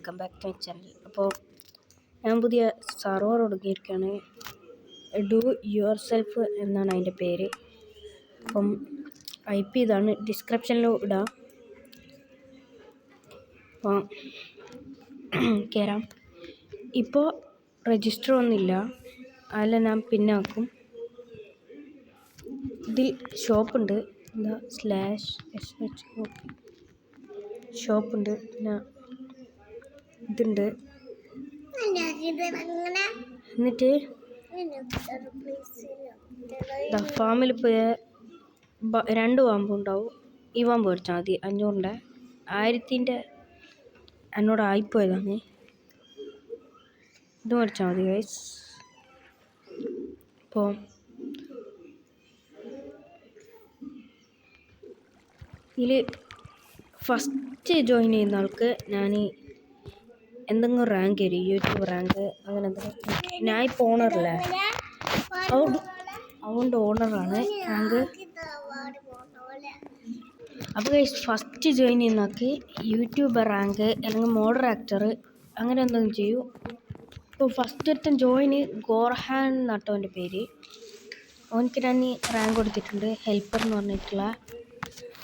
Welcome back to my channel. അപ്പോൾ ഞാൻ പുതിയ സർവർ തുടങ്ങിയിരിക്കുകയാണ്. ഡു യുവർ സെൽഫ് എന്നാണ് അതിൻ്റെ പേര്. അപ്പം IP ഇതാണ്, ഡിസ്ക്രിപ്ഷനിൽ ഇടാം. അപ്പോൾ കയറാം. ഇപ്പോൾ രജിസ്റ്റർ ഒന്നുമില്ല, അതിൽ ഞാൻ പിന്നെ ആക്കും. ഇതിൽ ഷോപ്പുണ്ട്, എന്താ /SH ഷോപ്പുണ്ട്, പിന്നെ ഇതുണ്ട്. എന്നിട്ട് ഫാമിൽ പോയ 2 പാമ്പ് ഉണ്ടാവും. ഈ പാമ്പ് മേടിച്ചാൽ മതി, 500-ൻ്റെ 1000-ൻ്റെ എന്നോട് ആയിപ്പോയതാണ്. ഇത് മേടിച്ചാൽ മതി ഗൈസ്. അപ്പോൾ ഇതിൽ ഫസ്റ്റ് ജോയിൻ ചെയ്യുന്ന ആൾക്ക് ഞാൻ എന്തെങ്കിലും റാങ്ക് തരും, യൂട്യൂബ് റാങ്ക് അങ്ങനെ എന്തെങ്കിലും. ഞാൻ ഇപ്പോൾ ഓണറല്ലേ, അതുകൊണ്ട് ഓണറാണ് റാങ്ക്. അപ്പോൾ ഫസ്റ്റ് ജോയിൻ ചെയ്യുന്ന ആൾക്ക് യൂട്യൂബർ റാങ്ക് അല്ലെങ്കിൽ മോഡറേറ്റർ അങ്ങനെ എന്തെങ്കിലും ചെയ്യൂ. ഇപ്പോൾ ഫസ്റ്റ് ജോയിന് ഗോർഹാൻ എന്നാട്ടോ അവൻ്റെ പേര്. അവനക്ക് ഞാൻ റാങ്ക് കൊടുത്തിട്ടുണ്ട്, ഹെൽപ്പർ എന്ന് പറഞ്ഞിട്ടുള്ള.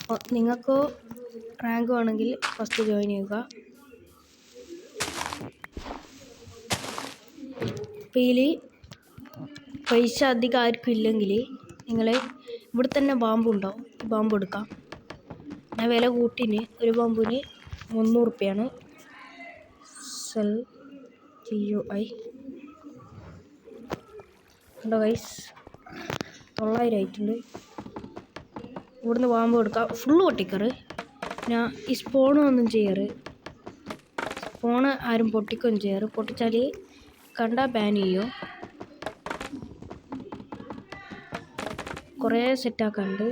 അപ്പോൾ നിങ്ങൾക്കോ റാങ്ക് വേണമെങ്കിൽ ഫസ്റ്റ് ജോയിൻ ചെയ്യുക. അപ്പോൾ ഇതിൽ പൈസ അധികം ആർക്കും ഇല്ലെങ്കിൽ നിങ്ങൾ ഇവിടെ തന്നെ ബാമ്പുണ്ടാവും, ബാമ്പ് എടുക്കാം. ഞാൻ വില കൂട്ടിന്, ഒരു ബാമ്പുവിന് 300 റുപ്യാണ്. സെൽ GUI ഉണ്ടോ ഗൈസ്, 900 ആയിട്ടുണ്ട്. ഇവിടുന്ന് ബാമ്പ് എടുക്കാം, ഫുള്ള് പൊട്ടിക്കറ്. ഞാൻ ഈ സ്പോണൊന്നും ചെയ്യാറ്, സ്പോണ് ആരും പൊട്ടിക്കുകയും ചെയ്യാറ്. പൊട്ടിച്ചാൽ കണ്ടാൽ ബാൻ ചെയ്യും. കുറേ സെറ്റാക്കാണ്ട്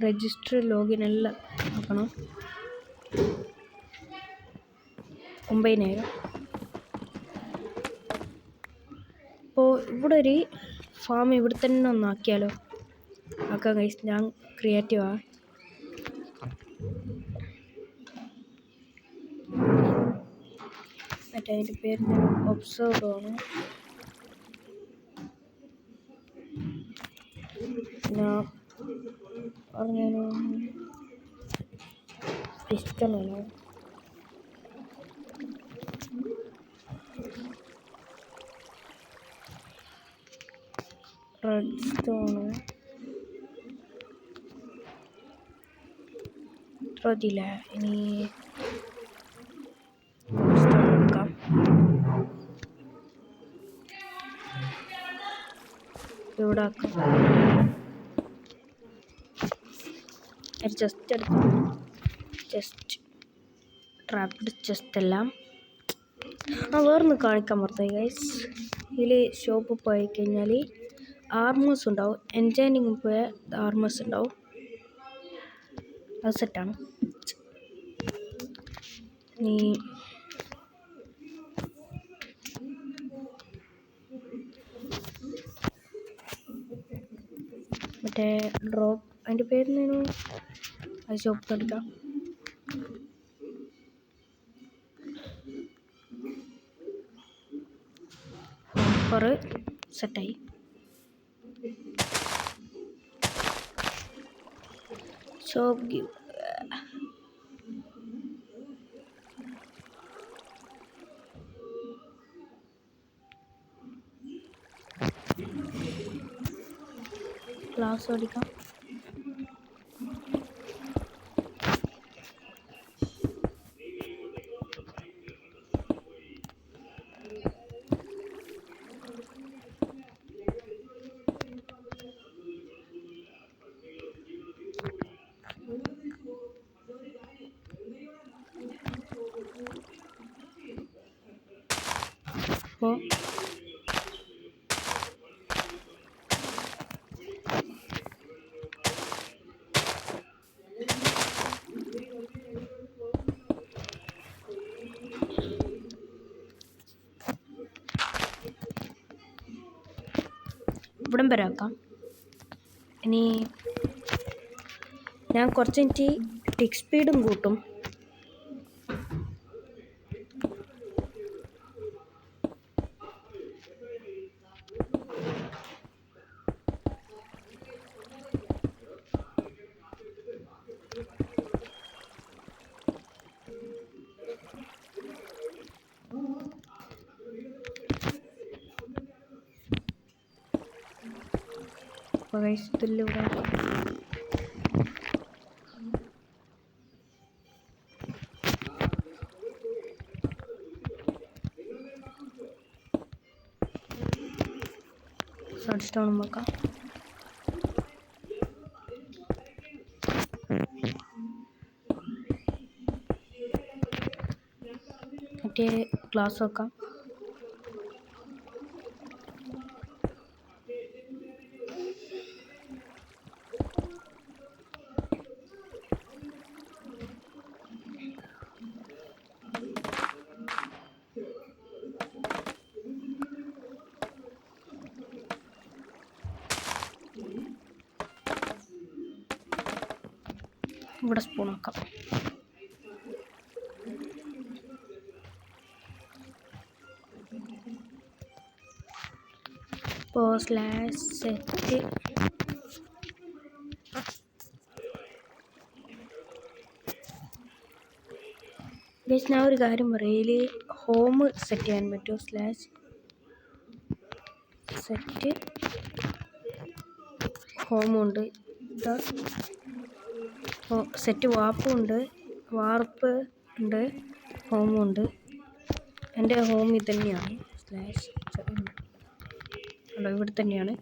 രജിസ്റ്റർ ലോഗിൻ എല്ലാം ആക്കണം. 9000. അപ്പോൾ ഇവിടെ ഒരു ഫാം ഇവിടെ തന്നെ ഒന്നാക്കിയാലോ? ആക്കാം ഗൈസ്, ഞാൻ ക്രിയേറ്റീവാണ്. മറ്റേ അതിൻ്റെ പേര് ഒബ്സർവ് ആണ്. ഞാൻ പറഞ്ഞാലോ, പിസ്റ്റണാണ്. റെഡ് സ്റ്റോണ് ഇല്ല, ഇനി എടുക്കാം. ഇവിടെ ആക്കാം. ചെസ്റ്റ് എടുക്കാം, ചെസ്റ്റ് ട്രാപ്ഡ് ചെസ്റ്റ് എല്ലാം. വേറൊന്ന് കാണിക്കാൻ മറന്നു ഗൈസ്. ഇതിൽ ഷോപ്പ് പോയി കഴിഞ്ഞാൽ ആർമേഴ്സ് ഉണ്ടാവും, എൻചാനിങ് പോയ ആർമേഴ്സ് ഉണ്ടാവും. അത് സെറ്റാണ്. ഇനി മറ്റേ ഡ്രോപ്പ് അതിൻ്റെ പേരെന്തേനു, അത് ഷോപ്പ് എടുക്കാം. ഓഫർ സെറ്റായി. ഷോപ്പ് ഗിവ് ക്ലാസ് ഓടിക്കാം. അപ്പോൾ ഇവിടം വരെ ആക്കാം. ഇനി ഞാൻ കുറച്ച് ടിക്ക് സ്പീഡും കൂട്ടും. ഗൈസ് ഇതിലൂടെ സ്റ്റോൺ നോക്കാം. മറ്റേ ഗ്ലാസ് വെക്കാം. ഇവിടെ സ്പൂൺ ആക്കാം. ഇപ്പോൾ സ്ലാഷ് സെറ്റ് ഗൈസ്, ഞാൻ ഒരു കാര്യം പറയാം. ഇതിൽ ഹോം സെറ്റ് ചെയ്യാൻ പറ്റുമോ? സ്ലാഷ് സെറ്റ് ഹോമുണ്ട്, സെറ്റ് വാർപ്പുണ്ട്, വാർപ്പ് ഉണ്ട്, ഹോമുണ്ട്. എൻ്റെ ഹോം ഇത് തന്നെയാണ്. സ്ലാഷ് ഇവിടെ തന്നെയാണ്.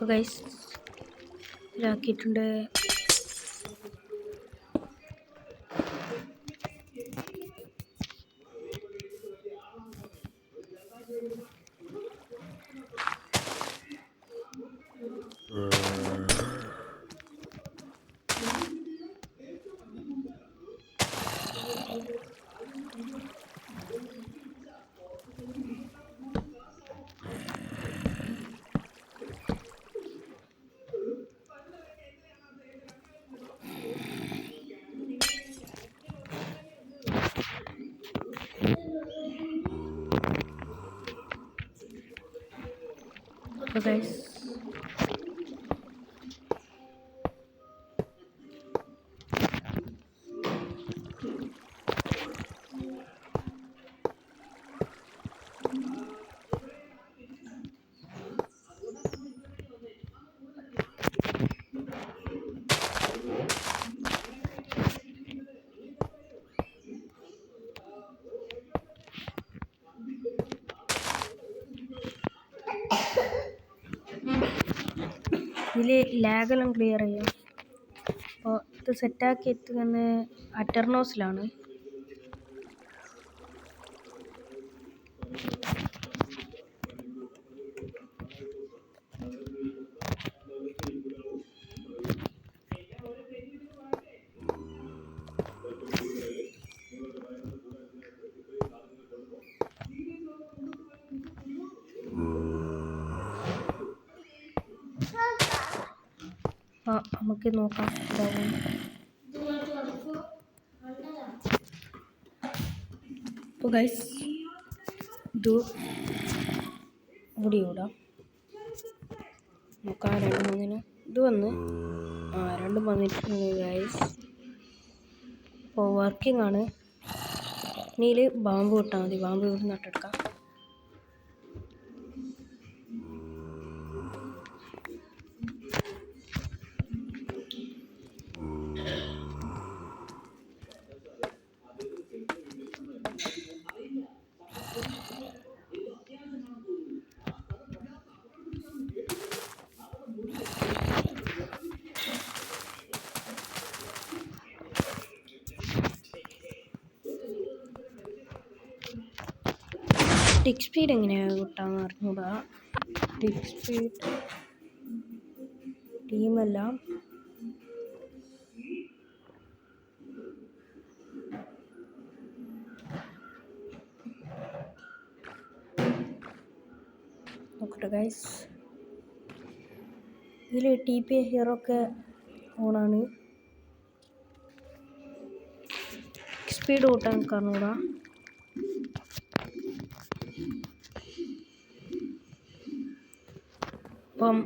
ഗൈസ് ഇതാക്കിയിട്ടുണ്ട്. So guys, ഇതിൽ ലാഗെല്ലാം ക്ലിയർ ചെയ്യാം. അപ്പോൾ ഇത് സെറ്റാക്കി എത്തുന്നത് അറ്റർനോസിലാണ്. നമുക്ക് നോക്കാം. അപ്പോൾ ഗൈസ് ഇത് ഇവിടെ ഇടാം. നോക്കാം. 2-3 ഇത് വന്ന് രണ്ടും വന്നിട്ടുണ്ട് ഗൈസ്. അപ്പോൾ വർക്കിംഗ് ആണ്. ഇനിയിൽ ബാമ്പ് ഇട്ടാൽ മതി. ബാമ്പ് ഇവിടെ നട്ടെടുക്കാം. ടിക്ക് സ്പീഡ് എങ്ങനെയാണ് കിട്ടാന്ന് അറിഞ്ഞൂടാ. ടിക്ക് സ്പീഡ് ടീമെല്ലാം നോക്കട്ടെ ഗൈസ്. ഇതിൽ TP ഹീറോ ഒക്കെ ഓണാണ്. സ്പീഡ് കൂട്ടാൻ കാണൂടാ. അപ്പം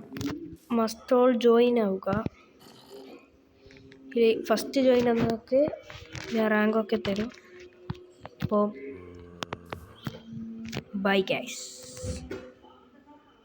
മസ്റ്റ് ഓൾ ജോയിൻ ആവുക. ഫസ്റ്റ് ജോയിൻ എന്നൊക്കെ ഞാൻ റാങ്കൊക്കെ തരും. അപ്പോൾ ബൈ ഗൈസ്.